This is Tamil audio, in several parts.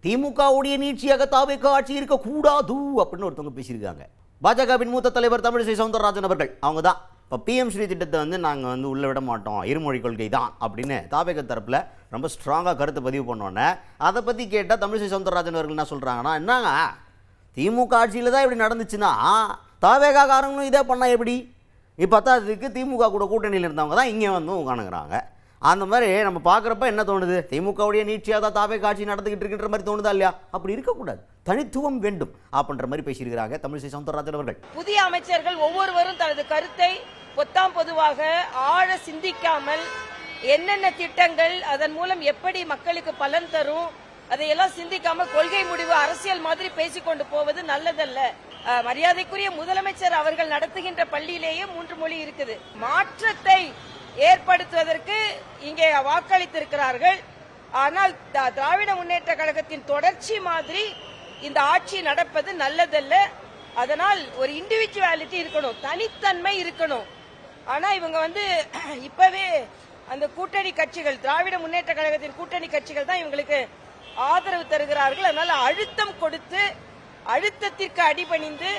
திமுகவுடைய நீட்சியாக தாவேக ஆட்சி இருக்கக்கூடாது அப்படின்னு ஒருத்தவங்க பேசியிருக்காங்க. பாஜகவின் மூத்த தலைவர் தமிழிசை சவுந்தரராஜன் அவர்கள் அவங்க தான் இப்போ பிஎம் ஸ்ரீ திட்டத்தை நாங்கள் உள்ள விட மாட்டோம், இருமொழி கொள்கை தான் அப்படின்னு தாவேக தரப்பில் ரொம்ப ஸ்ட்ராங்காக கருத்தை பதிவு பண்ணோன்னே அதை பற்றி கேட்டால் தமிழிசை சவுந்தரராஜன் அவர்கள் என்ன சொல்கிறாங்கன்னா, என்னங்க திமுக ஆட்சியில் தான் இப்படி நடந்துச்சுன்னா தாவேகா காரங்களும் இதே பண்ணால் எப்படி? இப்போ பத்தாததுக்கு திமுக கூட கூட்டணியில் இருந்தவங்க தான் இங்கே உட்காந்துக்கிறாங்க. அந்த மாதிரி நம்ம பார்க்குறப்ப என்ன தோணுது, திமுகவுடைய நீட்சியாக தான் தாவேகா ஆட்சி நடந்துக்கிட்டு இருக்கின்ற மாதிரி தோணுதா இல்லையா? அப்படி இருக்கக்கூடாது, தனித்துவம் வேண்டும் அப்படின்ற மாதிரி பேசியிருக்கிறாங்க தமிழிசை சவுந்தரராஜன் அவர்கள். புதிய அமைச்சர்கள் ஒவ்வொருவரும் தனது கருத்தை பொத்தாம் பொதுவாக ஆழ சிந்திக்காமல் என்னென்ன திட்டங்கள் அதன் மூலம் எப்படி மக்களுக்கு பலன் தரும் அதையெல்லாம் சிந்திக்காம கொள்கை முடிவு அரசியல் மாதிரி பேசிக்கொண்டு போவது நல்லதல்ல. மரியாதைக்குரிய முதலமைச்சர் அவர்கள் நடத்துகின்ற பள்ளியிலேயே 3 மொழி இருக்குது. மாற்றத்தை ஏற்படுத்துவதற்கு இங்கே வாக்களித்திருக்கிறார்கள். ஆனால் திராவிட முன்னேற்ற கழகத்தின் தொடர்ச்சி மாதிரி இந்த ஆட்சி நடப்பது நல்லதல்ல. அதனால் ஒரு இண்டிவிஜுவாலிட்டி இருக்கணும், தனித்தன்மை இருக்கணும். ஆனா இவங்க இப்பவே அந்த கூட்டணி கட்சிகள், திராவிட முன்னேற்ற கழகத்தின் கூட்டணி கட்சிகள் தான் இவங்களுக்கு ஆதரவு தருகிறார்கள். அதனால அழுத்தம் கொடுத்து அழுத்தத்திற்கு அடிபணிந்து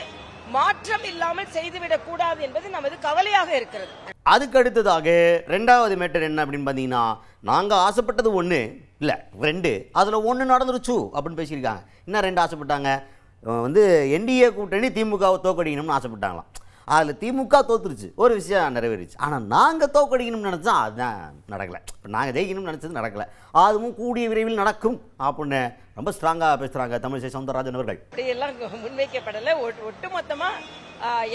மாற்றம் இல்லாமல் செய்துவிடக் கூடாது என்பது நமது கவலையாக இருக்கிறது. அதுக்கு அடுத்ததாக 2வது மேட்டர் என்ன அப்படின்னு பார்த்தீங்கன்னா, நாங்கள் ஆசைப்பட்டது 1 இல்லை 2, அதில் 1 நடந்துருச்சு அப்படின்னு பேசியிருக்காங்க. என்ன 2 ஆசைப்பட்டாங்க? என்டிஏ கூட்டணி திமுகவை தோக்கடிக்கணும்னு ஆசைப்பட்டாங்களாம். அதில் திமுக தோத்துருச்சு, ஒரு விஷயம் நிறைவேறிச்சு. ஆனால் நாங்கள் தோக்கடிக்கணும்னு நினச்சா அதுதான் நடக்கலை. இப்போ நாங்கள் ஜெயிக்கணும்னு நினச்சது நடக்கலை. அதுவும் கூடிய விரைவில் நடக்கும் அப்படின்னு ரொம்ப ஸ்ட்ராங்காக பேசுகிறாங்க தமிழிசை சவுந்தரராஜன் அவர்கள். இப்படியெல்லாம் முன்வைக்கப்படலை. ஒட்டுமொத்தமா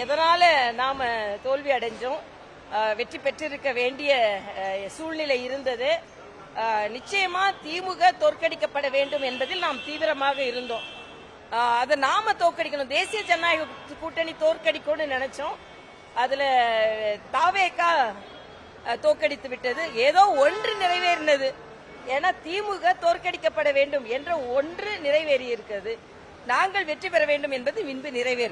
எதனால நாம தோல்வி அடைஞ்சோம், வெற்றி பெற்றிருக்க வேண்டிய சூழ்நிலை இருந்தது. நிச்சயமா திமுக தோற்கடிக்கப்பட வேண்டும் என்பதில் நாம் தீவிரமாக இருந்தோம். அதை நாம தோற்கடிக்கணும், தேசிய ஜனநாயக கூட்டணி தோற்கடிக்கணும்னு நினைச்சோம். அதுல தாவேகா தோற்கடித்து விட்டது. ஏதோ ஒன்று நிறைவேறினது. ஏன்னா திமுக தோற்கடிக்கப்பட வேண்டும் என்ற ஒன்று நிறைவேறி இருக்கிறது. நாங்கள் வெற்றி பெற வேண்டும் என்பது முன்பு நிறைவேறும்.